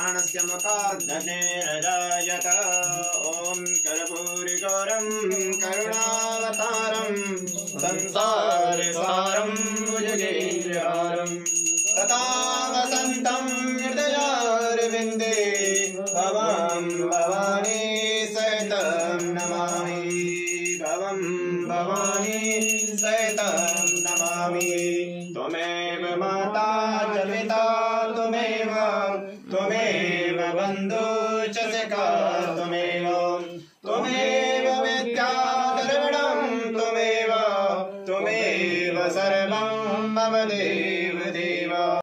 प्राणस्य मुखाद्दशेरजायत। ॐ कर्पूरिगौरं करुणावतारं संसारसारं भुजगेन्द्रहारं सदा वसन्तं हृदयारविन्दे भवं भवानी सहितं नमामि। भवं भवानी सहितं नमामि। त्वमेव माता च पिता त्वमेव बन्धु च सखा त्वमेव विद्या द्रविणं त्वमेव सर्वं मम देव देव।